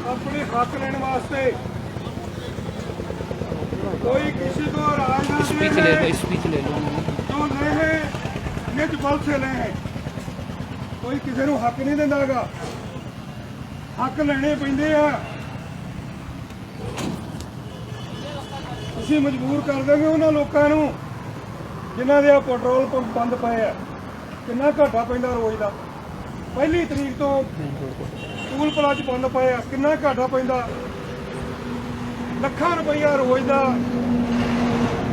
अपने हक लेने वास्ते कोई किसी को राज ना स्पीच ले लो, स्पीच ले लो। जो ले है निज बल से ले है, कोई किसी को हक नहीं देंदागा, हक लेने पैंदे आ। ਤੁਸੀਂ ਮਜਬੂਰ ਕਰ ਦੋਗੇ ਉਹਨਾਂ ਲੋਕਾਂ ਨੂੰ ਜਿਨ੍ਹਾਂ ਦੇ ਪੈਟਰੋਲ ਪੰਪ ਬੰਦ ਪਏ ਆ। ਕਿੰਨਾ ਘਾਟਾ ਪੈਂਦਾ ਰੋਜ਼ ਦਾ। ਪਹਿਲੀ ਤਰੀਕ ਤੋਂ ਟੂਲ ਪਲਾਜ਼ਾ ਬੰਦ ਪਏ ਆ, ਕਿੰਨਾ ਘਾਟਾ ਪੈਂਦਾ। ਲੱਖਾਂ ਰੁਪਈਆ ਰੋਜ਼ ਦਾ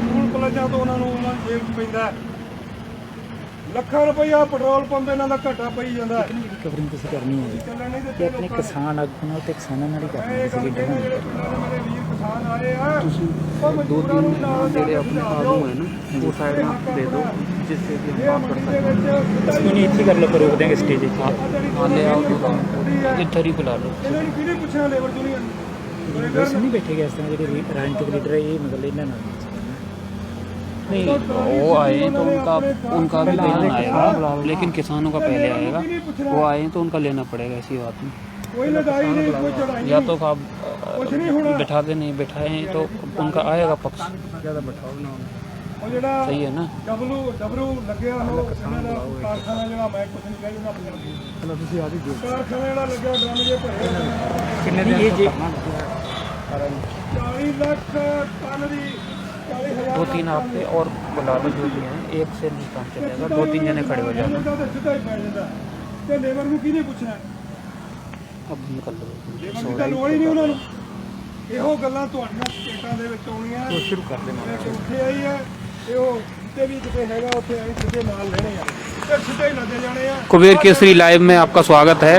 ਟੂਲ ਪਲਾਜ਼ਾ ਤੋਂ ਉਹਨਾਂ ਨੂੰ ਜੇਬ 'ਚ ਪੈਂਦਾ। ਲੱਖਾਂ ਰੁਪਈਆ ਪੈਟਰੋਲ ਪੰਪ ਇਹਨਾਂ ਦਾ ਘਾਟਾ ਪਈ ਜਾਂਦਾ। ਕਵਰਿੰਗ ਤੁਸੀਂ ਕਰਨੀ ਹੈ ਕਿ ਆਪਣੇ ਕਿਸਾਨ ਆਗੂ ਨਾਲ ਤੇ ਕਿਸਾਨਾਂ ਨਾਲ ਹੀ ਕਰਨੀ ਸੀ ਲੀਡਰਾਂ ਨਾਲ। ਮੇਰੇ ਵੀਰ ਕਿਸਾਨ ਆਏ ਆ, दो तीन ਜਿਹੜੇ ਆਪਣੇ ਆਗੂ ਹੈ ਨਾ ਉਹ ਸਾਈਡ ਨਾਲ ਦੇ ਦਿਓ ਜਿससे कि हम बात कर सकते ਅਸੀਂ ਉਹਨੇ ਇੱਥੇ ਕਰ ਲਓ, ਪਰ ਰੋਕ ਦੇਂਗੇ ਸਟੇਜ 'ਤੇ। हाँ ले आओ इधर ही बुला लो। ਇਹਨਾਂ ਨੂੰ ਕਿਹਨੇ ਪੁੱਛਿਆ ਲੇਬਰ ਯੂਨੀਅਨ ਬਸ ਨਹੀਂ ਬੈਠੇਗੇ ਇਸ ਤਰ੍ਹਾਂ ਜਿਹੜੇ ਰਾਜਨੀਤਿਕ ਲੀਡਰ ਹੈ, ਇਹ ਮਤਲਬ ਇਹਨਾਂ ਨਾਲ नहीं वो आए तो उनका भी लेना आएगा, लेकिन किसानों का पहले आएगा। वो आए तो उनका लेना पड़ेगा, ऐसी बात नहीं। ਕੋਈ ਲੜਾਈ ਨਹੀਂ, ਕੋਈ ਚੜਾਈ या नहीं। तो आप बिठाते नहीं बिठाए तो उनका आएगा पक्ष। ज़्यादा बिठाओ ना, ਉਹ ਜਿਹੜਾ सही है ना। ਡਬਲੂ ਲੱਗਿਆ ਉਹ ਇਹਨਾਂ ਦਾ ਕਾਰਖਾਨਾ ਜਿਹੜਾ ਮੈਂ ਕੁਝ ਨਹੀਂ ਕਹਿ ਜੂਗਾ ਚਲੋ ਤੁਸੀਂ ਆ ਵੀ ਜੋ ਕਾਰਖਾਨਾ ਜਿਹੜਾ ਲੱਗਿਆ ਡਰਮ ਜੇ ਭਰੇ ਕਿੰਨੇ ਦਿਨ ਇਹ ਜੇ 40 ਲੱਖ ਟਨ ਦੀ 40,000 दो तीन आपके और बुला लो जो भी हैं, एक से नहीं काम चलेगा, दो तीन जने खड़े हो जाना। ਸਿੱਧਾ ਹੀ ਪੈ ਜਾਂਦਾ ਤੇ ਲੇਬਰ ਨੂੰ ਕਿਹਨੇ ਪੁੱਛਣਾ। अब निकल लो। ਲੇਬਰ ਦੀ ਤਾਂ ਲੋੜ ਹੀ ਨਹੀਂ ਉਹਨਾਂ ਨੂੰ। ਇਹੋ ਗੱਲਾਂ ਤੁਹਾਡੀਆਂ ਸਟੇਟਾਂ ਦੇ ਵਿੱਚ ਆਉਣੀਆਂ ਸ਼ੁਰੂ ਕਰ ਦੇਣਾ। ਉੱਥੇ ਆਈ ਹੈ ਤੇ ਉਹ ਜਿੱਥੇ ਵੀ ਕਿਤੇ ਹੈਗਾ ਉੱਥੇ ਆਈ ਸਿੱਧੇ ਨਾਲ ਲੈਣੇ ਆ ਤੇ ਸਿੱਧੇ ਹੀ ਲੱਗੇ ਜਾਣੇ ਆ। कुबेर केसरी लाइव में आपका स्वागत है।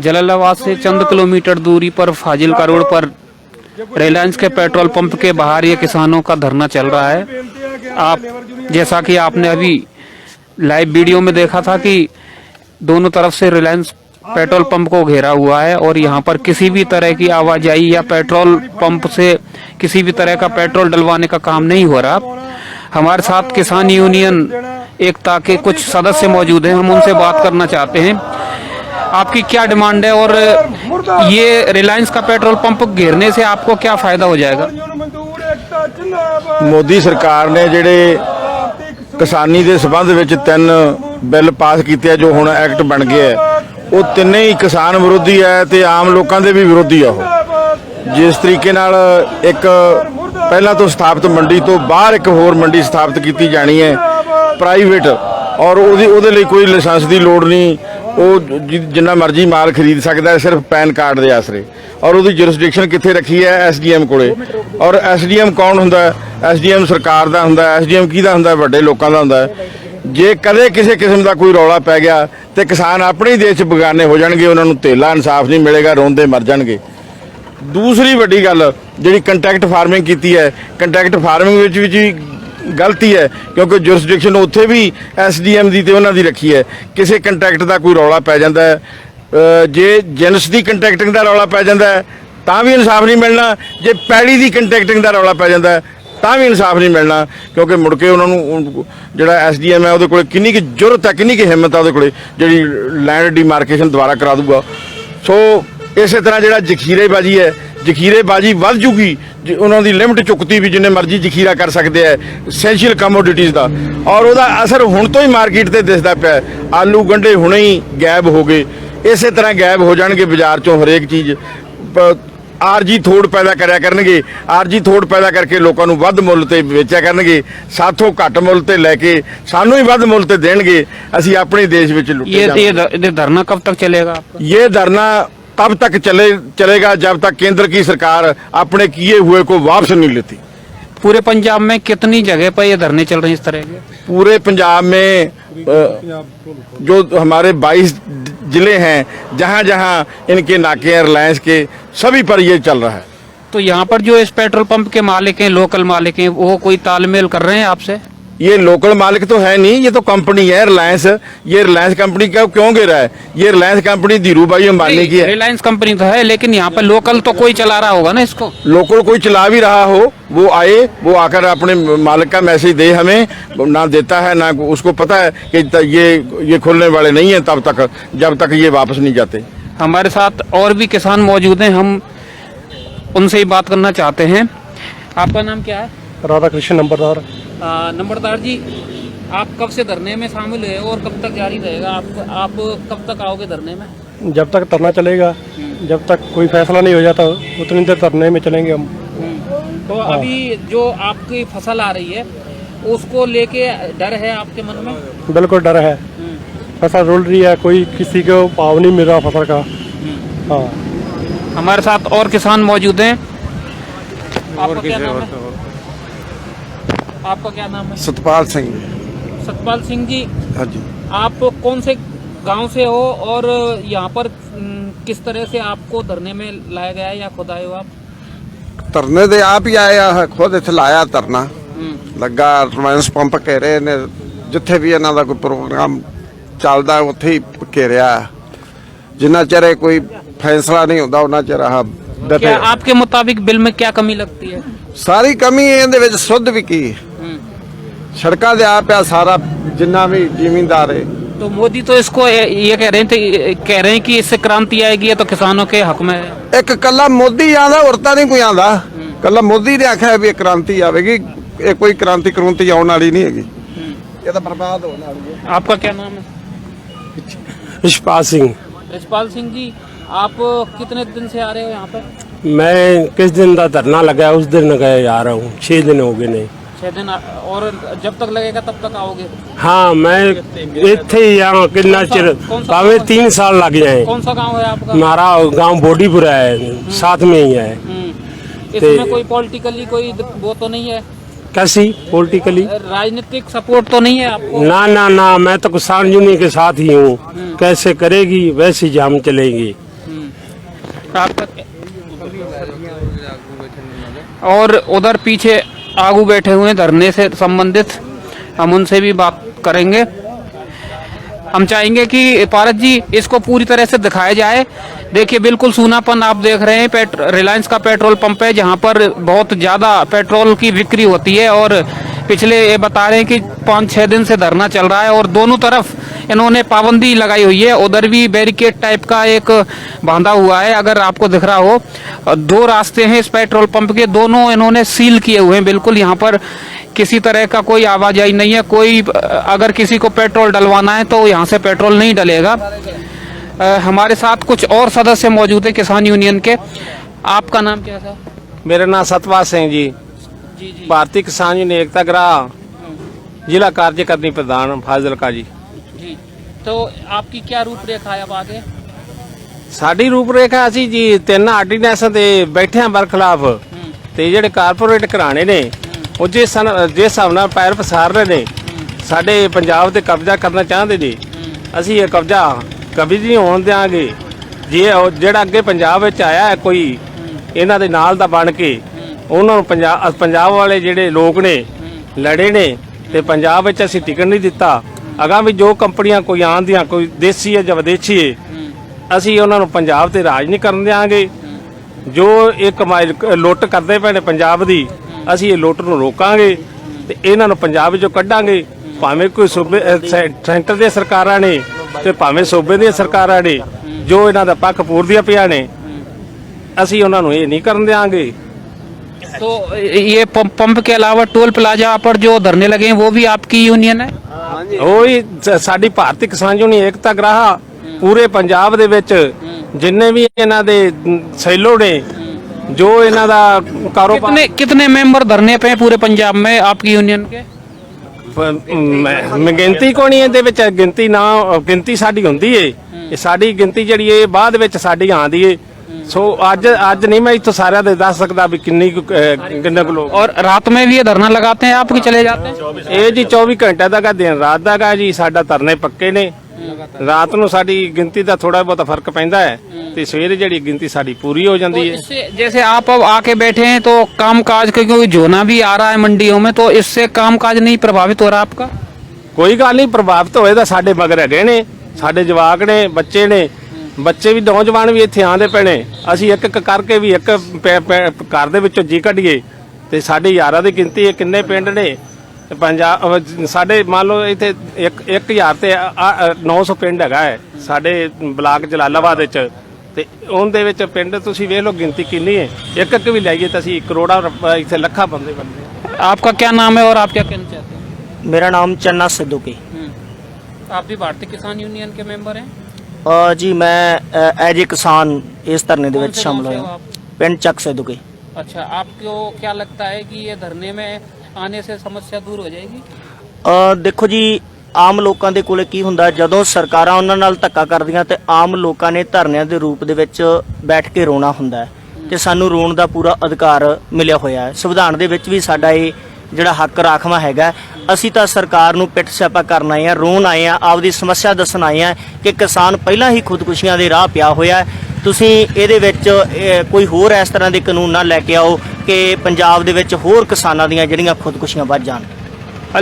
जलालाबाद से चंद किलोमीटर दूरी पर फाजिलका रोड पर रिलायंस के पेट्रोल पंप के बाहर ये किसानों का धरना चल रहा है। आप जैसा कि आपने अभी लाइव वीडियो में देखा था कि दोनों तरफ से रिलायंस पेट्रोल पंप को घेरा हुआ है और यहाँ पर किसी भी तरह की आवाजाही या पेट्रोल पंप से किसी भी तरह का पेट्रोल डलवाने का काम नहीं हो रहा। हमारे साथ किसान यूनियन एकता के कुछ सदस्य मौजूद हैं, हम उनसे बात करना चाहते हैं। आपकी क्या डिमांड है और ये रिलायंस का पेट्रोल पंप घेरने से आपको क्या फायदा हो जाएगा? ਮੋਦੀ ਸਰਕਾਰ ਨੇ ਜਿਹੜੇ ਕਿਸਾਨੀ ਦੇ ਸੰਬੰਧ ਵਿੱਚ 3 ਬਿੱਲ ਪਾਸ ਕੀਤੇ ਆ, ਜੋ ਹੁਣ ਐਕਟ ਬਣ ਗਏ ਹੈ, ਉਹ ਤਿੰਨੇ ਹੀ ਕਿਸਾਨ ਵਿਰੋਧੀ ਹੈ ਤੇ ਆਮ ਲੋਕਾਂ ਦੇ ਵੀ ਵਿਰੋਧੀ ਆ। ਉਹ ਜਿਸ ਤਰੀਕੇ ਨਾਲ ਇੱਕ ਪਹਿਲਾਂ ਤੋਂ ਸਥਾਪਿਤ ਮੰਡੀ ਤੋਂ ਬਾਹਰ ਇੱਕ ਹੋਰ ਮੰਡੀ ਸਥਾਪਿਤ ਕੀਤੀ ਜਾਣੀ ਹੈ ਪ੍ਰਾਈਵੇਟ, ਔਰ ਉਹਦੇ ਲਈ ਕੋਈ ਲਾਇਸੈਂਸ ਦੀ ਲੋੜ ਨਹੀਂ। ਉਹ ਜਿੰਨਾ ਮਰਜ਼ੀ ਮਾਲ ਖਰੀਦ ਸਕਦਾ ਹੈ ਸਿਰਫ ਪੈਨ ਕਾਰਡ ਦੇ ਆਸਰੇ। ਔਰ ਉਹਦੀ ਜੁਰਿਸਡਿਕਸ਼ਨ ਕਿੱਥੇ ਰੱਖੀ ਹੈ? ਐਸਡੀਐਮ ਕੋਲੇ। ਔਰ ਐਸਡੀਐਮ ਕੌਣ ਹੁੰਦਾ ਹੈ? ਐਸਡੀਐਮ ਸਰਕਾਰ ਦਾ ਹੁੰਦਾ ਹੈ। ਐਸਡੀਐਮ ਕਿਹਦਾ ਹੁੰਦਾ? ਵੱਡੇ ਲੋਕਾਂ ਦਾ ਹੁੰਦਾ ਹੈ। ਜੇ ਕਦੇ ਕਿਸੇ ਕਿਸਮ ਦਾ ਕੋਈ ਰੌਲਾ ਪੈ ਗਿਆ ਤੇ ਕਿਸਾਨ ਆਪਣੇ ਹੀ ਦੇਸ਼ 'ਚ ਬੇਗਾਨੇ ਹੋ ਜਾਣਗੇ, ਉਹਨਾਂ ਨੂੰ ਧੇਲਾ ਇਨਸਾਫ ਨਹੀਂ ਮਿਲੇਗਾ, ਰੋਂਦੇ ਮਰ ਜਾਣਗੇ। ਦੂਸਰੀ ਵੱਡੀ ਗੱਲ ਜਿਹੜੀ ਕੰਟਰੈਕਟ ਫਾਰਮਿੰਗ ਕੀਤੀ ਹੈ, ਕੰਟਰੈਕਟ ਫਾਰਮਿੰਗ ਵਿੱਚ ਵੀ ਗਲਤੀ ਹੈ ਕਿਉਂਕਿ ਜੁਰਿਸਡਿਕਸ਼ਨ ਉੱਥੇ ਵੀ ਐਸਡੀਐਮ ਦੀ ਤੇ ਉਹਨਾਂ ਦੀ ਰੱਖੀ ਹੈ। ਕਿਸੇ ਕੰਟਰੈਕਟ ਦਾ ਕੋਈ ਰੌਲਾ ਪੈ ਜਾਂਦਾ ਹੈ, ਜੇ ਜਿਨਸ ਦੀ ਕੰਟਰੈਕਟਿੰਗ ਦਾ ਰੌਲਾ ਪੈ ਜਾਂਦਾ ਹੈ ਤਾਂ ਵੀ ਇਨਸਾਫ ਨਹੀਂ ਮਿਲਣਾ। ਜੇ ਪੈੜੀ ਦੀ ਕੰਟਰੈਕਟਿੰਗ ਦਾ ਰੌਲਾ ਪੈ ਜਾਂਦਾ ਹੈ ਤਾਂ ਵੀ ਇਨਸਾਫ ਨਹੀਂ ਮਿਲਣਾ, ਕਿਉਂਕਿ ਮੁੜ ਕੇ ਉਹਨਾਂ ਨੂੰ ਜਿਹੜਾ ਐਸਡੀਐਮ ਹੈ ਉਹਦੇ ਕੋਲ ਕਿੰਨੀ ਕੁ ਜ਼ਰੂਰਤ ਹੈ, ਕਿੰਨੀ ਕੁ ਹਿੰਮਤ ਹੈ ਉਹਦੇ ਕੋਲ ਜਿਹੜੀ ਲੈਂਡ ਡਿਮਾਰਕੇਸ਼ਨ ਦੁਬਾਰਾ ਕਰਾ ਦੂਗਾ। ਸੋ ਇਸੇ ਤਰ੍ਹਾਂ ਜਿਹੜਾ ਜ਼ਖੀਰੇਬਾਜ਼ੀ ਹੈ, ਜ਼ਖੀਰੇਬਾਜ਼ੀ ਵੱਧ ਜੂਗੀ। ਉਹਨਾਂ ਦੀ ਲਿਮਟ ਚੁੱਕਤੀ ਵੀ ਜਿੰਨੇ ਮਰਜ਼ੀ ਜ਼ਖੀਰਾ ਕਰ ਸਕਦੇ ਆ ਐਸੈਂਸ਼ੀਅਲ ਕਮੋਡਿਟੀਜ਼ ਦਾ, ਔਰ ਉਹਦਾ ਅਸਰ ਹੁਣ ਤੋਂ ਹੀ ਮਾਰਕੀਟ ਤੇ ਦਿਸਦਾ ਪਿਆ। ਆਲੂ ਗੰਢੇ ਹੁਣੇ ਹੀ ਗਾਇਬ ਹੋ ਗਏ, ਇਸੇ ਤਰ੍ਹਾਂ ਗਾਇਬ ਹੋ ਜਾਣਗੇ ਬਾਜ਼ਾਰ ਚੋਂ ਹਰੇਕ ਚੀਜ਼। ਆਰਜੀ ਥੋੜ ਪੈਦਾ ਕਰਿਆ ਕਰਨਗੇ, ਆਰਜੀ ਥੋੜ ਪੈਦਾ ਕਰਕੇ ਲੋਕਾਂ ਨੂੰ ਵੱਧ ਮੁੱਲ ਤੇ ਵੇਚਿਆ ਕਰਨਗੇ, ਸਾਥੋਂ ਘੱਟ ਮੁੱਲ ਤੇ ਲੈ ਕੇ ਸਾਨੂੰ ਹੀ ਵੱਧ ਮੁੱਲ ਤੇ ਦੇਣਗੇ। ਅਸੀਂ ਆਪਣੇ ਦੇਸ਼ ਵਿੱਚ ਲੁੱਟੇ ਜਾਵਾਂਗੇ। ये धरना कब तक चलेगा आपका? ये धरना तब तक चलेगा जब तक केंद्र की सरकार अपने किए हुए को वापस नहीं लेती। पूरे पंजाब में कितनी जगह पर ये धरने चल रहे हैं इस तरह के? पूरे पंजाब में जो हमारे 22 जिले हैं, जहाँ जहाँ इनके नाके हैं रिलायंस के, सभी पर ये चल रहा है। तो यहाँ पर जो इस पेट्रोल पंप के मालिक हैं, लोकल मालिक हैं, वो कोई तालमेल कर रहे हैं आपसे? ये लोकल मालिक तो है नहीं, ये तो कंपनी है रिलायंस। ये रिलायंस कंपनी का क्यों गिरा है? ये रिलायंस कंपनी धीरू भाई अंबानी की है। रिलायंस कंपनी तो है, लेकिन यहाँ पर लोकल तो कोई चला रहा होगा ना इसको। लोकल कोई चला भी रहा हो, वो आए, वो आकर अपने मालिक का मैसेज दे हमें, ना देता है ना उसको पता है कि ये खुलने वाले नहीं है तब तक, जब तक ये वापस नहीं जाते। हमारे साथ और भी किसान मौजूद हैं, हम उनसे ही बात करना चाहते हैं। आपका नाम क्या है? राधा कृष्ण नंबरदार। नंबरदार जी, आप कब से धरने में शामिल हुए और कब तक जारी रहेगा? आप कब तक आओगे धरने में? जब तक धरना चलेगा, जब तक कोई फैसला नहीं हो जाता उतनी देर धरने में चलेंगे हम। तो अभी जो आपकी फसल आ रही है उसको लेके डर है आपके मन में? बिल्कुल डर है, फसल रुल रही है, कोई किसी को भाव नहीं मिल रहा फसल का। हाँ, हमारे साथ और किसान मौजूद हैं। आपका क्या नाम है? आपका क्या नाम है? सतपाल सिंह। सतपाल सिंह जी, हाँ जी। आप कौन से गांव से हो और यहाँ पर किस तरह से आपको धरने में लाया गया है या खुद आए हो आप? ਧਰਨੇ ਦੇ ਆਪ ਹੀ ਆਇਆ ਹੈ, ਖੁਦ ਇੱਥੇ ਲਾਇਆ ਧਰਨਾ ਲੱਗਾ। ਰਿਲਾਇੰਸ ਪੰਪ ਘੇਰੇ ਨੇ, ਜਿੱਥੇ ਵੀ ਇਹਨਾਂ ਦਾ ਕੋਈ ਪ੍ਰੋਗਰਾਮ ਚੱਲਦਾ ਉੱਥੇ ਹੀ ਘੇਰਿਆ। ਜਿੰਨਾ ਚਿਰ ਇਹ ਕੋਈ ਫੈਸਲਾ ਨਹੀਂ ਹੁੰਦਾ ਉਹਨਾਂ ਚਿਰ ਆਹ ਡਟੇ। क्या आपके मुताबिक बिल में क्या कमी लगती है? ਸਾਰੀ ਕਮੀ ਇਹਦੇ ਵਿੱਚ ਸੁੱਧ ਵੀ ਕੀ, ਸੜਕਾਂ ਦੇ ਆਪ ਆ ਸਾਰਾ, ਜਿੰਨਾ ਵੀ ਜ਼ਿਮੀਂਦਾਰ ਹੈ। तो मोदी तो इसको ये कह रहे हैं कि इससे क्रांति आएगी, ये तो किसानों के हक में है। ਇੱਕ ਕੱਲਾ ਮੋਦੀ ਆਂਦਾ, ਹੋਰ ਤਾਂ ਨਹੀਂ ਕੋਈ ਆਂਦਾ। ਕੱਲਾ ਮੋਦੀ ਨੇ ਆਖਿਆ ਵੀ ਇਹ ਕ੍ਰਾਂਤੀ ਆਵੇਗੀ, ਇਹ ਕੋਈ ਕ੍ਰਾਂਤੀ ਆਉਣ ਵਾਲੀ ਨਹੀਂ ਹੈਗੀ, ਇਹ ਤਾਂ ਬਰਬਾਦ ਹੋਣ ਵਾਲੀ ਹੈ। आपका क्या नाम है? यशपाल सिंह। यशपाल सिंह जी, आप कितने दिन से आ रहे हो यहाँ पर? मैं किस दिन का धरना लगा उस दिन गए आ रहा हूँ, 6 दिन हो गए नहीं। 6 दिन, और जब तक लगेगा तब तक आओगे? हाँ, मैं इत्थे ही यहाँ कितना चिर, भावे 3 साल लग जाए। कौन सा गांव है आपका? हमारा गांव बोडीपुरा है, साथ में ही है। इसमें कोई पॉलिटिकली कोई वो तो नहीं है? कैसी पॉलिटिकली? राजनीतिक सपोर्ट तो नहीं है आपको? ना ना ना, मैं तो किसान यूनियन के साथ ही हूँ। कैसे करेगी वैसे ही हम चलेंगे। आपका और उधर पीछे आगू बैठे हुए धरने से संबंधित, हम उनसे भी बात करेंगे। हम चाहेंगे कि पारस जी इसको पूरी तरह से दिखाया जाए। देखिए, बिल्कुल सूनापन आप देख रहे हैं। रिलायंस का पेट्रोल पंप है जहां पर बहुत ज़्यादा पेट्रोल की बिक्री होती है और पिछले ये बता रहे हैं कि 5-6 दिन से धरना चल रहा है और दोनों तरफ इन्होंने पाबंदी लगाई हुई है। उधर भी बैरिकेड टाइप का एक बांधा हुआ है, अगर आपको दिख रहा हो। 2 रास्ते हैं इस पेट्रोल पंप के, दोनों इन्होंने सील किए हुए हैं। बिल्कुल यहाँ पर किसी तरह का कोई आवाजाही नहीं है। कोई अगर किसी को पेट्रोल डलवाना है तो यहाँ से पेट्रोल नहीं डलेगा। हमारे साथ कुछ और सदस्य मौजूद है किसान यूनियन के। आपका नाम क्या था? मेरा नाम सतपाल सिंह जी, जी। भारतीय किसान यूनियन एकता ग्राह जिला कार्यकारिणी प्रधान फाजिलका जी। जी, तो आपकी क्या रूपरेखा है अब आगे? ਸਾਡੀ ਰੂਪਰੇਖਾ ਅਸੀਂ ਜੀ 3 ਆਰਡੀਨੈਂਸ ਤੇ ਬੈਠੇ ਆਂ ਬਰਖਲਾਫ, ਤੇ ਜਿਹੜੇ ਕਾਰਪੋਰੇਟ ਘਰਾਣੇ ਨੇ ਉਹ ਜਿਸ ਹਿਸਾਬ ਨਾਲ ਪੈਰ ਪਸਾਰ ਰਹੇ ਨੇ, ਸਾਡੇ ਪੰਜਾਬ ਤੇ ਕਬਜ਼ਾ ਕਰਨਾ ਚਾਹੁੰਦੇ ਨੇ। ਅਸੀਂ ਇਹ ਕਬਜ਼ਾ ਕभी ਨਹੀਂ ਹੋਣ ਦਿਆਂਗੇ। ਜੇ ਜਿਹੜਾ ਅੱਗੇ ਪੰਜਾਬ ਵਿੱਚ ਆਇਆ ਹੈ ਕੋਈ ਇਹਨਾਂ ਦੇ ਨਾਲ ਦਾ ਬਣ ਕੇ, ਉਹਨਾਂ ਨੂੰ ਪੰਜਾਬ ਵਾਲੇ ਜਿਹੜੇ ਲੋਕ ਨੇ ਲੜੇ ਨੇ ਤੇ ਪੰਜਾਬ ਵਿੱਚ ਅਸੀਂ ਟਿਕਣ ਨਹੀਂ ਦਿੱਤਾ। ਅਗਾਂਹ ਵੀ ਜੋ ਕੰਪਨੀਆਂ ਕੋਈ ਆਉਂਦੀਆਂ, ਕੋਈ ਦੇਸੀ ਹੈ ਜਾਂ ਵਿਦੇਸ਼ੀ ਹੈ, ਅਸੀਂ ਉਹਨਾਂ ਨੂੰ ਪੰਜਾਬ ਤੇ ਰਾਜ ਨਹੀਂ ਕਰਨ ਦਿਆਂਗੇ। ਜੋ ਇਹ ਕਮਾਈ ਲੁੱਟ ਕਰਦੇ ਪਏ ਨੇ ਪੰਜਾਬ ਦੀ, ਅਸੀਂ ਇਹ ਲੁੱਟ ਨੂੰ ਰੋਕਾਂਗੇ ਤੇ ਇਹਨਾਂ ਨੂੰ ਪੰਜਾਬ ਵਿੱਚੋਂ ਕੱਢਾਂਗੇ। ਭਾਵੇਂ ਕੋਈ ਸੂਬੇ ਸੈਂਟਰ ਦੀਆਂ ਸਰਕਾਰਾਂ ਨੇ ਤੇ ਭਾਵੇਂ ਸੂਬੇ ਦੀਆਂ ਸਰਕਾਰਾਂ ਨੇ, ਜੋ ਇਹਨਾਂ ਦਾ ਪੱਖ ਪੂਰਦੀਆਂ ਪਿਆ ਨੇ, ਅਸੀਂ ਉਹਨਾਂ ਨੂੰ ਇਹ ਨਹੀਂ ਕਰਨ ਦਿਆਂਗੇ। तो ये पंप के अलावा टोल प्लाजा पर जो धरने लगे हैं वो भी आपकी यूनियन है? ਉਹੀ ਸਾਡੀ ਭਾਰਤੀ ਕਿਸਾਨ ਯੂਨੀਅਨ ਏਕਤਾ ਗ੍ਰਾਹ ਪੂਰੇ ਪੰਜਾਬ ਦੇ ਵਿੱਚ ਜਿੰਨੇ ਵੀ ਇਹਨਾਂ ਦੇ ਸੈਲੋ ਨੇ, ਜੋ ਇਹਨਾਂ ਦਾ ਕਾਰੋਬਾਰ। कितने मेंबर धरने पे हैं पूरे पंजाब में आपकी यूनियन के? ਮੈਂ ਗਿਣਤੀ ਕੋਣੀ ਇਹਦੇ ਵਿੱਚ ਗਿਣਤੀ ਸਾਡੀ ਹੁੰਦੀ ਏ। ਇਹ ਸਾਡੀ ਗਿਣਤੀ ਜਿਹੜੀ ਏ ਬਾਅਦ ਵਿੱਚ ਸਾਡੀ ਆਂਦੀ ਏ। ਸੋ ਅੱਜ ਨਹੀਂ ਮੈਂ ਇੱਥੋਂ ਸਾਰਿਆਂ ਦੇ ਦੱਸ ਸਕਦਾ ਵੀ ਕਿੰਨੇ ਕੁ ਲੋਕ। और रात में भी ये धरना लगाते हैं आप कि चले जाते हैं? ਇਹ ਜੀ 24 ਘੰਟੇ ਦਾ ਗਾ, ਦਿਨ ਰਾਤ ਦਾ ਗਾ ਜੀ। ਸਾਡਾ ਧਰਨੇ ਪੱਕੇ ਨੇ। ਰਾਤ ਨੂੰ ਸਾਡੀ ਗਿਣਤੀ ਦਾ ਥੋੜਾ ਬਹੁਤਾ ਫਰਕ ਪੈਂਦਾ ਹੈ ਤੇ ਸਵੇਰੇ ਜਿਹੜੀ ਗਿਣਤੀ ਸਾਡੀ पूरी हो जाती है। इससे जैसे आप अब आके बैठे हैं तो काम काज, क्योंकि झोना भी आ रहा है मंडियों में, तो इससे काम काज नहीं प्रभावित हो रहा आपका? ਕੋਈ ਗੱਲ ਨਹੀਂ, ਪ੍ਰਭਾਵਿਤ ਹੋਏ ਤਾਂ ਸਾਡੇ ਮਗਰ ਹੈਗੇ ਨੇ, ਸਾਡੇ ਜਵਾਕ ਨੇ, ਬੱਚੇ ਨੇ, ਬੱਚੇ ਵੀ ਨੌਜਵਾਨ ਵੀ ਇੱਥੇ ਆਂਦੇ ਪਏ ਨੇ। ਅਸੀਂ ਇੱਕ ਇੱਕ ਕਰਕੇ ਵੀ ਇੱਕ ਘਰ ਦੇ ਵਿੱਚੋਂ ਜੀ ਕੱਢੀਏ ਤੇ ਸਾਡੇ ਯਾਰਾਂ ਦੀ ਗਿਣਤੀ ਕਿੰਨੇ ਪਿੰਡ ਨੇ ਪੰਜਾਬ ਸਾਡੇ ਮੰਨ ਲਓ ਇੱਥੇ 1000 ਤੇ 900 ਪਿੰਡ ਹੈਗਾ ਹੈ ਸਾਡੇ ਬਲਾਕ ਜਲਾਲਾਬਾਦ ਵਿੱਚ ਤੇ ਉਹਦੇ ਵਿੱਚ ਪਿੰਡ ਤੁਸੀਂ ਵੇਖ ਲਓ ਗਿਣਤੀ ਕਿੰਨੀ ਹੈ ਇੱਕ ਇੱਕ ਵੀ ਲਾਈਏ ਤਾਂ ਅਸੀਂ ਕਰੋੜਾਂ ਇੱਥੇ ਲੱਖਾਂ ਬੰਦੇ ਬੰਦੇ। आपका क्या नाम है और आप क्या कहना चाहते हैं? मेरा नाम चन्ना सिद्दूकी। आप भी भारतीय किसान यूनियन के मेंबर हैं? जी मैं एज ए किसान इस धरने ਦੇ ਵਿੱਚ कौन से शामिल गांव से होया हो आप? पिंड ਚੱਕ सिद्दूकी। अच्छा, आपको क्या लगता है कि ये धरने में आने से समस्या दूर हो जाएगी? ਦੇਖੋ ਜੀ ਆਮ ਲੋਕਾਂ ਦੇ ਕੋਲੇ ਕੀ ਹੁੰਦਾ ਜਦੋਂ ਸਰਕਾਰਾਂ ਉਹਨਾਂ ਨਾਲ ਧੱਕਾ ਕਰਦੀਆਂ ਤੇ ਆਮ ਲੋਕਾਂ ਨੇ ਧਰਨਿਆਂ ਦੇ ਰੂਪ ਦੇ ਵਿੱਚ ਬੈਠ ਕੇ ਰੋਣਾ ਹੁੰਦਾ ਹੈ ਤੇ ਸਾਨੂੰ ਰੋਣ ਦਾ ਪੂਰਾ ਅਧਿਕਾਰ ਮਿਲਿਆ ਹੋਇਆ ਹੈ। ਸੰਵਿਧਾਨ ਦੇ ਵਿੱਚ ਵੀ ਸਾਡਾ ਇਹ ਜਿਹੜਾ ਹੱਕ ਰਾਖਵਾ ਹੈਗਾ। ਅਸੀਂ ਤਾਂ ਸਰਕਾਰ ਨੂੰ ਪਿੱਠ ਸਿਆਪਾ ਕਰਨ ਆਏ ਆ, ਰੋਣ ਆਏ ਆ, ਆਪਦੀ ਸਮੱਸਿਆ ਦੱਸਣ ਆਏ ਆ ਕਿ ਕਿਸਾਨ ਪਹਿਲਾਂ ਹੀ ਖੁਦਕੁਸ਼ੀਆਂ ਦੇ ਰਾਹ ਪਿਆ ਹੋਇਆ ਹੈ। ਤੁਸੀਂ ਇਹਦੇ ਵਿੱਚ ਕੋਈ ਹੋਰ ਇਸ ਤਰ੍ਹਾਂ ਦੇ ਕਾਨੂੰਨ ਨਾ ਲੈ ਕੇ ਆਓ ਕਿ ਪੰਜਾਬ ਦੇ ਵਿੱਚ ਹੋਰ ਕਿਸਾਨਾਂ ਦੀਆਂ ਜਿਹੜੀਆਂ ਖੁਦਕੁਸ਼ੀਆਂ ਵੱਧ ਜਾਣ।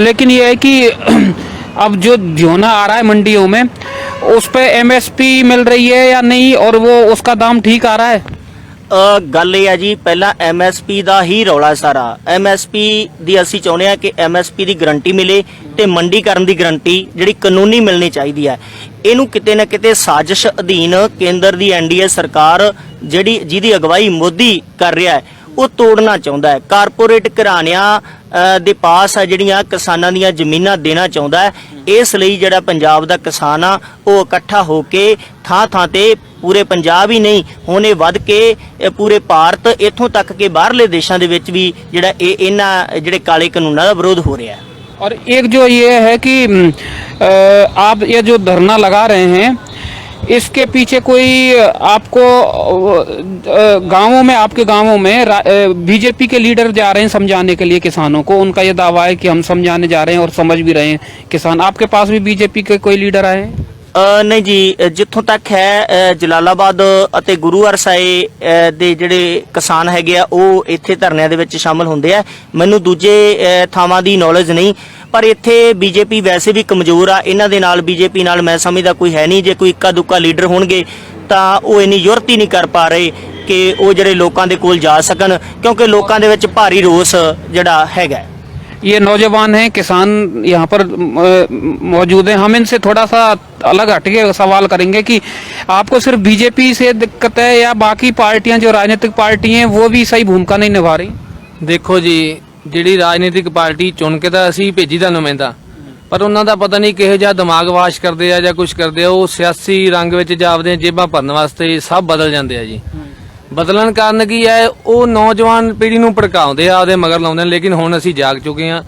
लेकिन ये है कि अब जो झोना आ रहा है मंडियों में उस पे MSP मिल रही है या नहीं, और वो उसका दाम ठीक आ रहा है? ਗੱਲ ਇਹ ਆ ਜੀ ਪਹਿਲਾਂ MSP ਦਾ ਹੀ ਰੌਲਾ ਸਾਰਾ। MSP ਦੀ ਅਸੀਂ ਚਾਹੁੰਦੇ ਆ ਕਿ MSP ਦੀ ਗਰੰਟੀ ਮਿਲੇ ਤੇ ਮੰਡੀਕਰਨ ਦੀ ਗਰੰਟੀ ਜਿਹੜੀ ਕਾਨੂੰਨੀ ਮਿਲਣੀ ਚਾਹੀਦੀ ਹੈ। ਇਹਨੂੰ ਕਿਤੇ ਨਾ ਕਿਤੇ ਸਾਜ਼ਿਸ਼ ਅਧੀਨ ਕੇਂਦਰ ਦੀ NDA ਸਰਕਾਰ ਜਿਹਦੀ ਅਗਵਾਈ ਮੋਦੀ ਕਰ ਰਿਹਾ ਹੈ ਉਹ ਤੋੜਨਾ ਚਾਹੁੰਦਾ ਹੈ। ਕਾਰਪੋਰੇਟ ਘਰਾਣਿਆਂ ਦੇ ਪਾਸ ਆ ਜਿਹੜੀਆਂ ਕਿਸਾਨਾਂ ਦੀਆਂ ਜ਼ਮੀਨਾਂ ਦੇਣਾ ਚਾਹੁੰਦਾ ਹੈ। ਇਸ ਲਈ ਜਿਹੜਾ ਪੰਜਾਬ ਦਾ ਕਿਸਾਨ ਆ ਉਹ ਇਕੱਠਾ ਹੋ ਕੇ ਥਾਂ ਥਾਂ ਤੇ ਪੂਰੇ ਪੰਜਾਬ ਹੀ ਨਹੀਂ ਹੁਣ ਇਹ ਵੱਧ ਕੇ ਪੂਰੇ ਭਾਰਤ ਇੱਥੋਂ ਤੱਕ ਕਿ ਬਾਹਰਲੇ ਦੇਸ਼ਾਂ ਦੇ ਵਿੱਚ ਵੀ ਜਿਹੜਾ ਇਹਨਾਂ ਜਿਹੜੇ ਕਾਲੇ ਕਾਨੂੰਨਾਂ ਦਾ ਵਿਰੋਧ ਹੋ ਰਿਹਾ ਹੈ। और एक जो ये है कि आप ये जो धरना लगा रहे हैं इसके पीछे कोई आपको गांवों में, आपके गांवों में बीजेपी के लीडर जा रहे हैं समझाने के लिए किसानों को? उनका ये दावा है कि हम समझाने जा रहे हैं और समझ भी रहे हैं किसान। आपके पास भी बीजेपी के कोई लीडर आए हैं? ਨਹੀਂ ਜੀ, ਜਿੱਥੋਂ ਤੱਕ ਹੈ ਜਲਾਲਾਬਾਦ ਅਤੇ ਗੁਰੂ ਹਰਸਾਏ ਦੇ ਜਿਹੜੇ ਕਿਸਾਨ ਹੈਗੇ ਆ ਉਹ ਇੱਥੇ ਧਰਨਿਆਂ ਦੇ ਵਿੱਚ ਸ਼ਾਮਲ ਹੁੰਦੇ ਆ। ਮੈਨੂੰ ਦੂਜੇ ਥਾਵਾਂ ਦੀ ਨੌਲੇਜ ਨਹੀਂ, ਪਰ ਇੱਥੇ ਬੀਜੇਪੀ ਵੈਸੇ ਵੀ ਕਮਜ਼ੋਰ ਆ। ਇਹਨਾਂ ਦੇ ਨਾਲ ਬੀਜੇਪੀ ਨਾਲ ਮੈਂ ਸਮਝਦਾ ਕੋਈ ਹੈ ਨਹੀਂ। ਜੇ ਕੋਈ ਇੱਕਾ ਦੁੱਕਾ ਲੀਡਰ ਹੋਣਗੇ ਤਾਂ ਉਹ ਇੰਨੀ ਜ਼ਰੂਰਤ ਹੀ ਨਹੀਂ ਕਰ ਪਾ ਰਹੇ ਕਿ ਉਹ ਜਿਹੜੇ ਲੋਕਾਂ ਦੇ ਕੋਲ ਜਾ ਸਕਣ, ਕਿਉਂਕਿ ਲੋਕਾਂ ਦੇ ਵਿੱਚ ਭਾਰੀ ਰੋਸ ਜਿਹੜਾ ਹੈਗਾ। ये नौजवान हैं, किसान यहाँ पर मौजूद हैं। हम इनसे थोड़ा सा अलग हटके सवाल करेंगे कि आपको सिर्फ बीजेपी से दिक्कत है या बाकी पार्टियां जो राजनीतिक पार्टी हैं वो भी सही भूमिका नहीं निभा रही? ਦੇਖੋ ਜੀ ਜਿਹੜੀ ਰਾਜਨੀਤਿਕ ਪਾਰਟੀ ਚੁਣ ਕੇ ਤਾਂ ਅਸੀਂ ਭੇਜੀ ਦਾ ਨੁਮਾਇੰਦਾ, ਪਰ ਉਹਨਾਂ ਦਾ ਪਤਾ ਨਹੀਂ ਕਿਹੋ ਜਿਹਾ ਦਿਮਾਗ ਵਾਸ਼ ਕਰਦੇ ਆ ਜਾਂ ਕੁਝ ਕਰਦੇ ਆ। ਉਹ ਸਿਆਸੀ ਰੰਗ ਵਿੱਚ ਜਾਵਦੇ ਜੇਬਾਂ ਭਰਨ ਵਾਸਤੇ ਸਭ ਬਦਲ ਜਾਂਦੇ ਆ ਜੀ। ਬਦਲਣ ਕਾਰਨ ਕੀ ਹੈ, ਉਹ ਨੌਜਵਾਨ ਪੀੜ੍ਹੀ ਨੂੰ ਭੜਕਾਉਂਦੇ ਆ, ਉਹਦੇ ਮਗਰ ਲਾਉਂਦੇ ਨੇ। ਲੇਕਿਨ ਹੁਣ ਅਸੀਂ ਜਾਗ ਚੁੱਕੇ ਆ।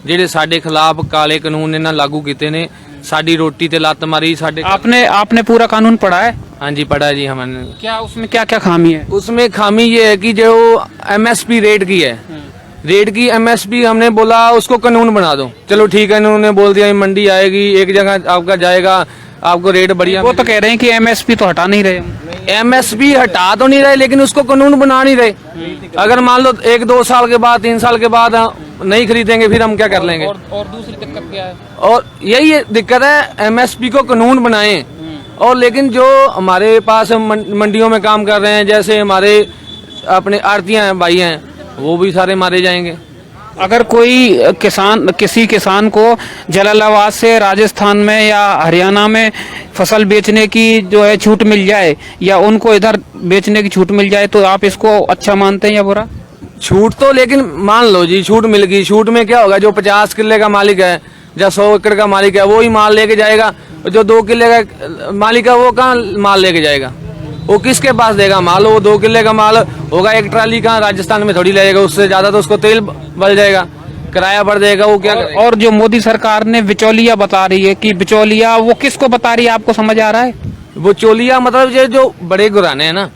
ਜਿਹੜੇ ਸਾਡੇ ਖਿਲਾਫ ਕਾਲੇ ਕਾਨੂੰਨ ਇਹਨਾਂ ਲਾਗੂ ਕੀਤੇ ਨੇ, ਸਾਡੀ ਰੋਟੀ ਤੇ ਲੱਤ ਮਾਰੀ। ਸਾਡੇ आपने पूरा कानून पढ़ा है? हाँ जी पढ़ा जी हमने। क्या उसमें क्या क्या खामी है? उसमें खामी ये है कि जो MSP रेट की है, रेट की MSP हमने बोला उसको कानून बना दो। चलो ठीक है, इन्होंने बोल दिया मंडी आएगी, एक जगह आपका जाएगा, आपको रेट बढ़िया। वो तो कह रहे हैं कि MSP तो हटा नहीं रहे। MSP हटा तो नहीं रहे, लेकिन उसको कानून बना नहीं रहे। अगर मान लो 1-2 साल के बाद, 3 साल के बाद नहीं खरीदेंगे, फिर हम क्या कर लेंगे? और दूसरी दिक्कत क्या है? और यही दिक्कत है, MSP को कानून बनाएं। और लेकिन जो हमारे पास मंडियों में काम कर रहे हैं, जैसे हमारे अपने आड़तियां हैं, भाई हैं, वो भी सारे मारे जाएंगे। अगर कोई किसान, किसी किसान को जलालाबाद से राजस्थान में या हरियाणा में फसल बेचने की जो है छूट मिल जाए या उनको इधर बेचने की छूट मिल जाए तो आप इसको अच्छा मानते हैं या बुरा? छूट तो, लेकिन मान लो जी छूट मिल गई, छूट में क्या होगा? जो 50 किले का मालिक है या 100 एकड़ का मालिक है वो ही माल लेके जाएगा। जो 2 किले का मालिक है वो कहाँ माल लेके जाएगा? वो किसके पास देगा माल? वो 2 किले का माल होगा, एक ट्राली कहाँ राजस्थान में थोड़ी लगेगा, उससे ज्यादा तो उसको तेल बल जाएगा, किराया बढ़ जाएगा। वो क्या करेगा? और जो मोदी सरकार ने बिचौलिया बता रही है कि बिचौलिया, वो किसको बता रही है? आपको समझ आ रहा है? वो चोलिया मतलब ये जो बड़े घराने हैं ना,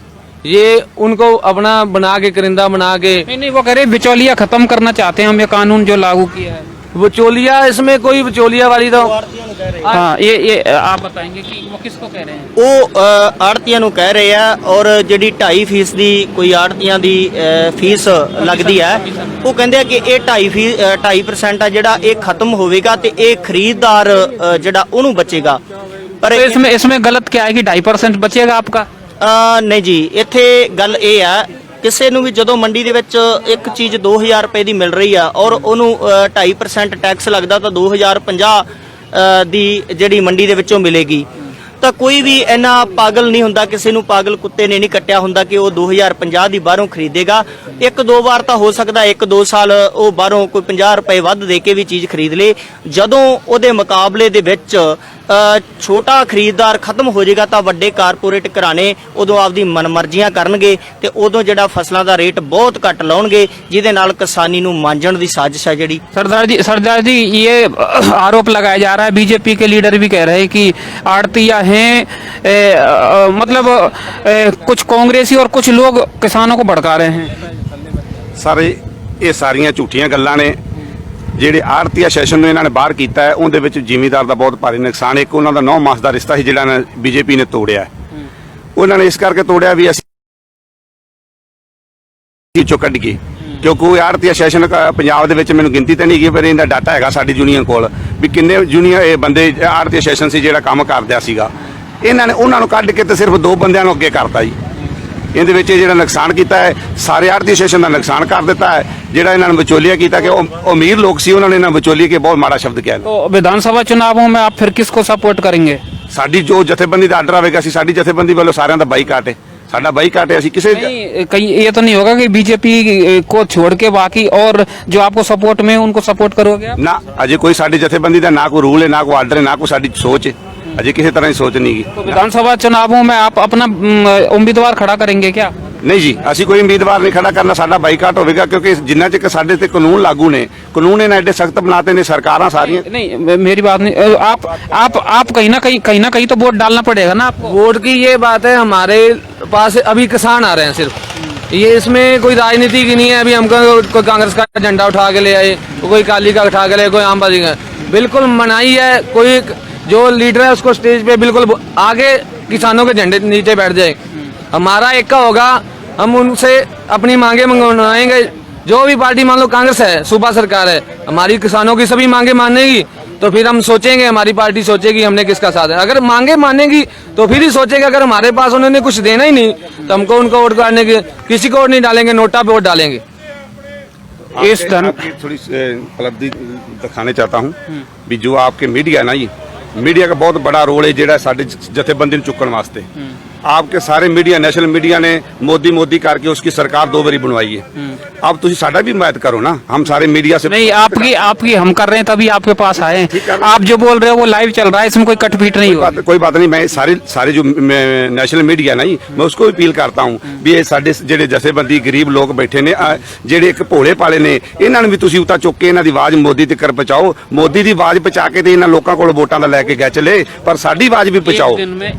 ये उनको अपना बना के, करिंदा बना के। नहीं, वो कह रहे बिचौलिया खत्म करना चाहते हैं हम, ये कानून जो लागू किया है। वो चोलिया, इसमें कोई चोलिया वाली तो हाँ, ये आप बताएंगे कि वो किसको कह रहे हैं? ਉਹ ਆੜਤੀਆਂ ਨੂੰ ਕਹਿ ਰਹੇ ਆ। ਔਰ ਜਿਹੜੀ 2.5% ਦੀ ਕੋਈ ਆੜਤੀਆਂ ਦੀ ਫੀਸ ਲੱਗਦੀ ਹੈ, ਉਹ ਕਹਿੰਦੇ ਆ ਕਿ ਇਹ 2.5% ਆ ਜਿਹੜਾ ਇਹ ਖਤਮ ਹੋਵੇਗਾ ਤੇ ਇਹ ਖਰੀਦਦਾਰ ਜਿਹੜਾ ਉਹਨੂੰ ਬਚੇਗਾ। ਪਰ तो इसमें गलत क्या है कि 2.5% बचेगा आपका? ਨਹੀਂ ਜੀ, ਇੱਥੇ ਗੱਲ ਇਹ ਆ ਕਿਸੇ ਨੂੰ ਵੀ ਜਦੋਂ ਮੰਡੀ ਦੇ ਵਿੱਚ ਇੱਕ ਚੀਜ਼ 2000 ਰੁਪਏ ਦੀ ਮਿਲ ਰਹੀ ਆ ਔਰ ਉਹਨੂੰ 2.5% ਟੈਕਸ ਲੱਗਦਾ ਤਾਂ 2050 ਦੀ ਜਿਹੜੀ ਮੰਡੀ ਦੇ ਵਿੱਚੋਂ ਮਿਲੇਗੀ ਤਾਂ ਕੋਈ ਵੀ ਇੰਨਾ ਪਾਗਲ ਨਹੀਂ ਹੁੰਦਾ, ਕਿਸੇ ਨੂੰ ਪਾਗਲ ਕੁੱਤੇ ਨੇ ਨਹੀਂ ਕੱਟਿਆ ਹੁੰਦਾ ਕਿ ਉਹ 2050 ਦੀ ਬਾਹਰੋਂ ਖਰੀਦੇਗਾ। ਇੱਕ ਦੋ ਵਾਰ ਤਾਂ ਹੋ ਸਕਦਾ 1-2 ਸਾਲ ਉਹ ਬਾਹਰੋਂ ਕੋਈ 50 ਰੁਪਏ ਵੱਧ ਦੇ ਕੇ ਵੀ ਚੀਜ਼ ਖਰੀਦ ਲੇ। ਜਦੋਂ ਉਹਦੇ ਮੁਕਾਬਲੇ ਦੇ ਵਿੱਚ ਛੋਟਾ ਖਰੀਦਦਾਰ ਖਤਮ ਹੋ ਜਾਏਗਾ ਤਾਂ ਵੱਡੇ ਕਾਰਪੋਰੇਟ ਘਰਾਣੇ ਉਦੋਂ ਆਪਦੀ ਮਨਮਰਜ਼ੀਆਂ ਕਰਨਗੇ ਤੇ ਉਦੋਂ ਜਿਹੜਾ ਫਸਲਾਂ ਦਾ ਰੇਟ ਬਹੁਤ ਘੱਟ ਲਾਉਣਗੇ, ਜਿਹਦੇ ਨਾਲ ਕਿਸਾਨੀ ਨੂੰ ਮਾਂਜਣ ਦੀ साजिश है ਜਿਹੜੀ। सरदार जी ये आरोप लगाया जा रहा है, बीजेपी के लीडर भी कह रहे हैं कि आड़तिया हैं, मतलब कुछ कांग्रेसी और कुछ लोग किसानों को भड़का रहे हैं। ਸਾਰੇ ਇਹ ਸਾਰੀਆਂ ਝੂਠੀਆਂ ਗੱਲਾਂ ਨੇ। ਜਿਹੜੇ ਆੜਤੀਆ ਸੈਸ਼ਨ ਨੂੰ ਇਹਨਾਂ ਨੇ ਬਾਹਰ ਕੀਤਾ ਹੈ, ਉਹਦੇ ਵਿੱਚ ਜ਼ਿਮੀਂਦਾਰ ਦਾ ਬਹੁਤ ਭਾਰੀ ਨੁਕਸਾਨ। ਇੱਕ ਉਹਨਾਂ ਦਾ 9 ਮਾਸ ਦਾ ਰਿਸ਼ਤਾ ਸੀ ਜਿਹੜਾ ਬੀਜੇਪੀ ਨੇ ਤੋੜਿਆ। ਉਹਨਾਂ ਨੇ ਇਸ ਕਰਕੇ ਤੋੜਿਆ ਵੀ ਅਸੀਂ ਚੋਂ ਕੱਢ ਗਏ, ਕਿਉਂਕਿ ਉਹ ਆੜਤੀਆ ਸੈਸ਼ਨ ਪੰਜਾਬ ਦੇ ਵਿੱਚ ਮੈਨੂੰ ਗਿਣਤੀ ਤਾਂ ਨਹੀਂ ਗਈ, ਪਰ ਇਹਦਾ ਡਾਟਾ ਹੈਗਾ ਸਾਡੀ ਯੂਨੀਅਨ ਕੋਲ ਵੀ ਕਿੰਨੇ ਯੂਨੀਅਨ ਇਹ ਬੰਦੇ ਆੜਤੀਆ ਸੈਸ਼ਨ ਸੀ ਜਿਹੜਾ ਕੰਮ ਕਰਦਾ ਸੀਗਾ। ਇਹਨਾਂ ਨੇ ਉਹਨਾਂ ਨੂੰ ਕੱਢ ਕੇ ਤੇ ਸਿਰਫ 2 ਬੰਦਿਆਂ ਨੂੰ ਅੱਗੇ ਕਰਤਾ ਜੀ। ਇਹਦੇ ਵਿੱਚ ਜਿਹੜਾ ਨੁਕਸਾਨ ਕੀਤਾ ਹੈ ਸਾਰੇ ਆੜਤੀ ਸੈਸ਼ਨ ਦਾ ਨੁਕਸਾਨ ਕਰ ਦਿੱਤਾ ਹੈ। ਜਿਹੜਾ ਇਹਨਾਂ ਨੇ ਵਿਚੋਲੀਆ ਕੀਤਾ ਕਿ ਉਹ ਅਮੀਰ ਲੋਕ ਸੀ, ਉਹਨਾਂ ਨੇ ਇਹਨਾਂ ਵਿਚੋਲੀਏ ਕੇ ਬਹੁਤ ਮਾੜਾ ਸ਼ਬਦ ਕਿਹਾ। तो विधानसभा चुनावों में आप फिर किसको सपोर्ट करेंगे? ਸਾਡੀ ਜੋ ਜਥੇਬੰਦੀ ਦਾ ਆਰਡਰ ਆਵੇਗਾ ਅਸੀਂ ਸਾਡੀ ਜਥੇਬੰਦੀ ਵੱਲੋਂ ਸਾਰਿਆਂ ਦਾ ਬਾਈਕਾਟ ਹੈ, ਸਾਡਾ ਬਾਈਕਾਟ ਹੈ। ਅਸੀਂ ਕਿਸੇ नहीं, कहीं ये तो नहीं होगा कि बीजेपी को छोड़ के बाकी और जो आपको सपोर्ट में उनको सपोर्ट करोगे आप? ਨਾ ਅਜੇ ਕੋਈ ਸਾਡੀ ਜਥੇਬੰਦੀ ਦਾ ਨਾ ਕੋਈ ਰੂਲ ਹੈ, ਨਾ ਕੋਈ ਆਰਡਰ ਹੈ, ਨਾ ਕੋਈ ਸਾਡੀ ਸੋਚ ਹੈ। ਅਜੇ ਕਿਸੇ ਤਰ੍ਹਾਂ ਦੀ ਸੋਚ ਨਹੀਂ तो ਗਈ। विधानसभा चुनावों में आप अपना उम्मीदवार खड़ा करेंगे क्या? ਨਹੀਂ ਜੀ, ਅਸੀਂ ਕੋਈ ਉਮੀਦਵਾਰ ਨਹੀਂ ਖੜਾ ਕਰਨਾ। ਸਾਡਾ ਬਾਈਕਾਟ ਹੋਵੇਗਾ ਕਿਉਂਕਿ ਜਿੰਨਾ ਚਿਰ ਸਾਡੇ ਤੇ ਕਾਨੂੰਨ ਲਾਗੂ ਨੇ, ਕਾਨੂੰਨ ਇਹਨਾਂ ਐਡੇ ਸਖਤ ਬਣਾਤੇ ਨੇ ਸਰਕਾਰਾਂ ਸਾਰੀਆਂ। नहीं, मेरी बात नहीं, आप कहीं ना कहीं तो वोट डालना पड़ेगा ना आपको। वोट की ये बात है, हमारे पास अभी किसान आ रहे हैं सिर्फ, ये इसमें कोई राजनीति की नहीं है। अभी हमको कोई कांग्रेस का झंडा उठा के ले आए, कोई अकाली का उठा के ले, कोई आम आदमी का, बिल्कुल मनाही है। कोई जो लीडर है उसको स्टेज पे बिल्कुल आगे किसानों के झंडे नीचे बैठ जाए। हमारा एक का होगा, हम उनसे अपनी मांगे मंगवाएंगे। जो भी पार्टी मान लो कांग्रेस है, सूबा सरकार है, हमारी किसानों की सभी मांगे मानेगी तो फिर हम सोचेंगे, हमारी पार्टी सोचेगी हमने किसका साथ है। अगर मांगे मानेगी तो फिर ही सोचेंगे। अगर हमारे पास उन्होंने कुछ देना ही नहीं तो हमको उनको वोट करने के, किसी को वोट नहीं डालेंगे, नोटा पे वोट डालेंगे। इस धन थोड़ी उपलब्धि दिखाने चाहता हूँ भी जो आपके मीडिया ना, ये मीडिया का बहुत बड़ा रोल है ਜਿਹੜਾ ਸਾਡੇ ਜਥੇਬੰਦੀ ਨੂੰ ਚੁੱਕਣ ਵਾਸਤੇ। आपके सारे मीडिया, नेशनल मीडिया ने मोदी करके उसकी सरकार 2 बारी बनवाई है। अब तुझे साडा भी हिमायत करो ना, हम सारे मीडिया से नहीं, आपकी हम कर रहे हैं तभी आपके पास आए हैं। आप जो बोल रहे हो वो लाइव चल रहा है, इसमें कोई कटपीट नहीं हो। कोई बात नहीं। मैं सारे जो नेशनल मीडिया ना, मैं उसको भी अपील करता हूँ भी ये साडे ਜਿਹੜੇ ਜਥੇਬੰਦੀ ਗਰੀਬ ਲੋਕ ਬੈਠੇ ਨੇ, ਜਿਹੜੇ ਇੱਕ ਭੋਲੇ ਪਾਲੇ ਨੇ, ਇਹਨਾਂ ਨੂੰ ਵੀ ਤੁਸੀਂ ਉਤਾ ਚੁੱਕ ਕੇ ਇਹਨਾਂ ਦੀ ਆਵਾਜ਼ ਮੋਦੀ ਤੱਕ ਪਹੁੰਚਾਓ। ਮੋਦੀ ਦੀ ਆਵਾਜ਼ ਪਹੁੰਚਾ ਕੇ ਤੇ ਇਹਨਾਂ ਲੋਕਾਂ ਕੋਲ ਵੋਟਾਂ ਦਾ ਲੈ ਕੇ ਗਏ ਚਲੇ, ਪਰ ਸਾਡੀ ਆਵਾਜ਼ ਵੀ ਪਹੁੰਚਾਓ।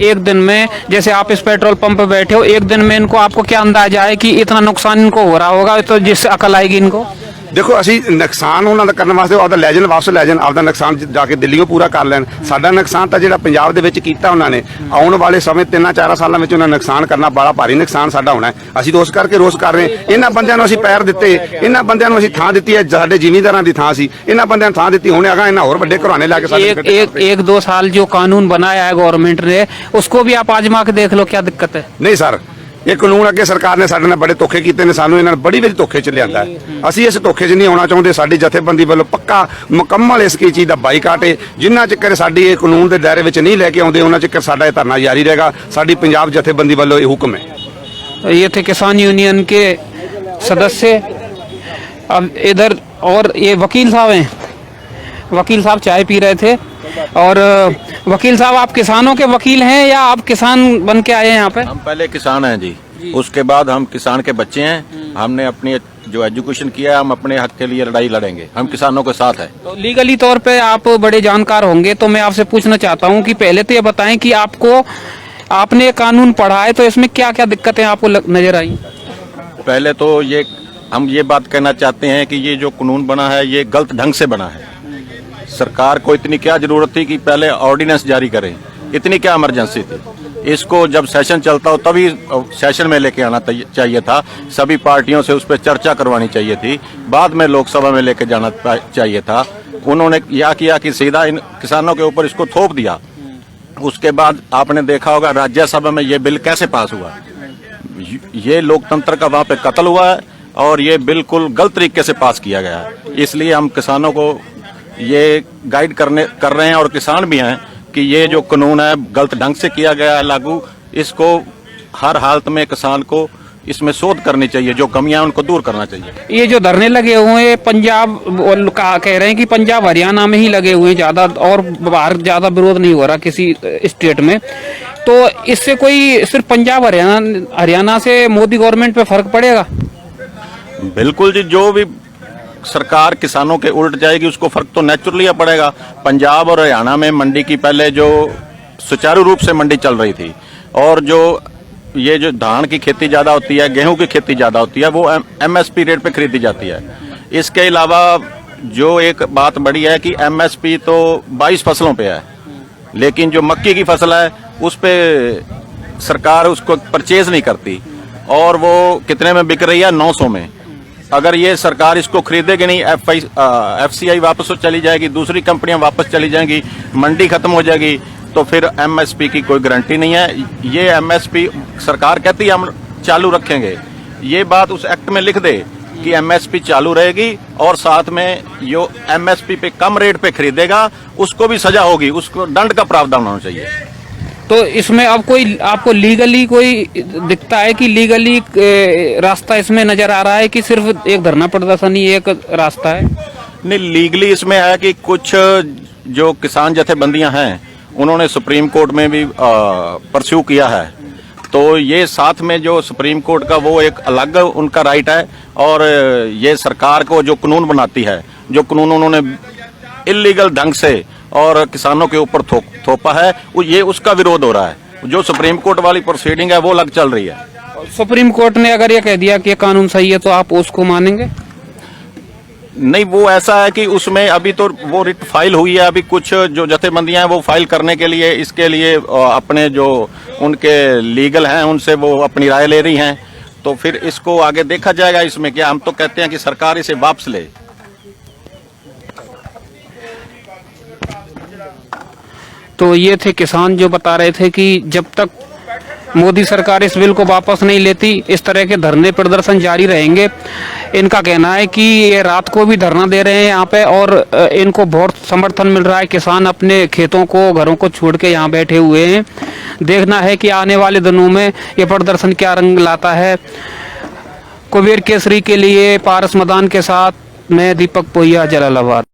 एक दिन में जैसे आप इस पेट्रोल पंप पे बैठे हो, एक दिन में इनको आपको क्या अंदाजा है कि इतना नुकसान इनको हो रहा होगा, तो जिससे अकल आएगी इनको? देखो ਅਸੀਂ ਨੁਕਸਾਨ ਉਹਨਾਂ ਦਾ ਕਰਨ ਵਾਸਤੇ ਆਪਦਾ ਲੈ ਜਾਣ, ਵਾਪਸ ਲੈ ਜਾਣ, ਆਪਦਾ ਨੁਕਸਾਨ ਜਾ ਕੇ ਦਿੱਲੀੋਂ ਪੂਰਾ ਕਰ ਲੈਣ। ਸਾਡਾ ਨੁਕਸਾਨ ਤਾਂ ਜਿਹੜਾ ਪੰਜਾਬ ਦੇ ਵਿੱਚ ਕੀਤਾ ਉਹਨਾਂ ਨੇ, ਆਉਣ ਵਾਲੇ ਸਮੇਂ 3-4 ਸਾਲਾਂ ਵਿੱਚ ਉਹਨਾਂ ਨੁਕਸਾਨ ਕਰਨਾ, ਬੜਾ ਭਾਰੀ ਨੁਕਸਾਨ ਸਾਡਾ ਹੋਣਾ। ਅਸੀਂ ਤਾਂ ਉਸ ਕਰਕੇ ਰੋਸ ਕਰ ਰਹੇ ਹਾਂ। ਇਹਨਾਂ ਬੰਦਿਆਂ ਨੂੰ ਅਸੀਂ ਪੈਰ ਦਿੱਤੇ, ਇਹਨਾਂ ਬੰਦਿਆਂ ਨੂੰ ਅਸੀਂ ਥਾਂ ਦਿੱਤੀ ਹੈ, ਸਾਡੇ ਜ਼ਿਮੀਂਦਾਰਾਂ ਦੀ ਥਾਂ ਸੀ, ਇਹਨਾਂ ਬੰਦਿਆਂ ਨੂੰ ਥਾਂ ਦਿੱਤੀ। ਹੁਣ ਅਗਾ ਇਹਨਾਂ ਹੋਰ ਵੱਡੇ ਘਰਾਣੇ ਲਾ ਕੇ ਸਾਡੇ 1-2 साल जो कानून बनाया है गवर्नमेंट ने, उसको भी आप आजमा के देख लो, क्या दिक्कत है? ਨਹੀਂ ਸਰ, ਇਹ ਕਾਨੂੰਨ ਅੱਗੇ ਸਰਕਾਰ ਨੇ ਸਾਡੇ ਨਾਲ ਬੜੇ ਧੋਖੇ ਕੀਤੇ ਨੇ, ਸਾਨੂੰ ਇਹਨਾਂ ਨੇ ਬੜੀ ਵਾਰੀ ਧੋਖੇ 'ਚ ਲਿਆਂਦਾ ਹੈ। ਅਸੀਂ ਇਸ ਧੋਖੇ 'ਚ ਨਹੀਂ ਆਉਣਾ ਚਾਹੁੰਦੇ। ਸਾਡੀ ਜਥੇਬੰਦੀ ਵੱਲੋਂ ਪੱਕਾ ਮੁਕੰਮਲ ਇਸ ਚੀਜ਼ ਦਾ ਬਾਈਕਾਟ ਹੈ। ਜਿੰਨਾ ਚਿਰ ਸਾਡੀ ਇਹ ਕਾਨੂੰਨ ਦੇ ਦਾਇਰੇ ਵਿੱਚ ਨਹੀਂ ਲੈ ਕੇ ਆਉਂਦੇ, ਉਹਨਾਂ ਚਿਰ ਸਾਡਾ ਇਹ ਧਰਨਾ ਜਾਰੀ ਰਹੇਗਾ। ਸਾਡੀ ਪੰਜਾਬ ਜਥੇਬੰਦੀ ਵੱਲੋਂ ਇਹ ਹੁਕਮ ਹੈ। ये थे किसान यूनियन के सदस्य। अब इधर और ये वकील साहब हैं, वकील साहब चाय पी रहे थे। और वकील साहब, आप किसानों के वकील हैं या आप किसान बन के आए हैं यहाँ पे? हम पहले किसान हैं जी, उसके बाद हम किसान के बच्चे हैं। हमने अपनी जो एजुकेशन किया है, हम अपने हक के लिए लड़ाई लड़ेंगे, हम किसानों के साथ हैं। तो लीगली तौर पे आप बड़े जानकार होंगे, तो मैं आपसे पूछना चाहता हूँ कि पहले तो ये बताएं कि आपने ये कानून पढ़ा है, तो इसमें क्या क्या दिक्कतें आपको नजर आई? पहले तो हम ये बात कहना चाहते हैं कि ये जो कानून बना है ये गलत ढंग से बना है। सरकार को इतनी क्या जरूरत थी कि पहले ऑर्डिनेंस जारी करें? इतनी क्या इमरजेंसी थी? इसको जब सेशन चलता हो तभी सेशन में लेके आना चाहिए था। सभी पार्टियों से उस पर चर्चा करवानी चाहिए थी, बाद में लोकसभा में लेके जाना चाहिए था। उन्होंने यह किया कि सीधा इन किसानों के ऊपर इसको थोप दिया। उसके बाद आपने देखा होगा राज्यसभा में ये बिल कैसे पास हुआ। ये लोकतंत्र का वहाँ पे कत्ल हुआ है और ये बिल्कुल गलत तरीके से पास किया गया है। इसलिए हम किसानों को ये गाइड कर रहे हैं और किसान भी हैं कि ये जो कानून है गलत ढंग से किया गया है लागू, इसको हर हालत में किसान को इसमें शोध करनी चाहिए, जो कमियां उनको दूर करना चाहिए। ये जो धरने लगे हुए हैं पंजाब कह रहे हैं कि पंजाब हरियाणा में ही लगे हुए हैं ज्यादा, और बाहर ज्यादा विरोध नहीं हो रहा किसी स्टेट में, तो इससे कोई सिर्फ पंजाब हरियाणा से मोदी गवर्नमेंट पे फर्क पड़ेगा? बिल्कुल जी, जो भी सरकार किसानों के उल्ट जाएगी उसको फर्क तो नेचुरली पड़ेगा। पंजाब और हरियाणा में मंडी की पहले जो सुचारू रूप से मंडी चल रही थी, और जो ये जो धान की खेती ज्यादा होती है, गेहूं की खेती ज्यादा होती है, वो MSP रेट पे खरीदी जाती है। इसके अलावा जो एक बात बड़ी है कि MSP तो 22 फसलों पे है, लेकिन जो मक्की की फसल है उस पे सरकार उसको परचेज नहीं करती, और वो कितने में बिक रही है? 900 में। अगर ये सरकार इसको खरीदेगी नहीं, FCI वापस चली जाएगी, दूसरी कंपनियां वापस चली जाएंगी, मंडी खत्म हो जाएगी, तो फिर MSP की कोई गारंटी नहीं है। ये MSP सरकार कहती है हम चालू रखेंगे, ये बात उस एक्ट में लिख दे कि MSP चालू रहेगी, और साथ में जो MSP पे कम रेट पे खरीदेगा उसको भी सजा होगी, उसको दंड का प्रावधान होना चाहिए। तो इसमें अब कोई आपको लीगली कोई दिखता है कि लीगली रास्ता इसमें नजर आ रहा है कि सिर्फ एक धरना प्रदर्शन ही एक रास्ता है? नहीं, लीगली इसमें है कि कुछ जो किसान जथेबंदियां हैं उन्होंने सुप्रीम कोर्ट में भी परस्यू किया है, तो ये साथ में जो सुप्रीम कोर्ट का वो एक अलग उनका राइट है, और ये सरकार को जो कानून बनाती है, जो कानून उन्होंने इलीगल ढंग से और किसानों के ऊपर थोपा है, ये उसका विरोध हो रहा है। जो सुप्रीम कोर्ट वाली प्रोसीडिंग है वो अलग चल रही है। सुप्रीम कोर्ट ने अगर ये कह दिया कि ये कानून सही है तो आप उसको मानेंगे? नहीं, वो ऐसा है कि उसमें अभी तो वो रिट फाइल हुई है, अभी कुछ जो जथेबंदियां हैं वो फाइल करने के लिए, इसके लिए अपने जो उनके लीगल हैं उनसे वो अपनी राय ले रही हैं, तो फिर इसको आगे देखा जाएगा। इसमें क्या, हम तो कहते हैं कि सरकार इसे वापस ले। तो ये थे किसान जो बता रहे थे कि जब तक मोदी सरकार इस बिल को वापस नहीं लेती इस तरह के धरने प्रदर्शन जारी रहेंगे। इनका कहना है कि ये रात को भी धरना दे रहे हैं यहाँ पे, और इनको बहुत समर्थन मिल रहा है। किसान अपने खेतों को, घरों को छोड़ के यहाँ बैठे हुए हैं। देखना है कि आने वाले दिनों में ये प्रदर्शन क्या रंग लाता है। कुबेर केसरी के लिए पारस मदान के साथ मैं दीपक पोहिया, जलालाबाद।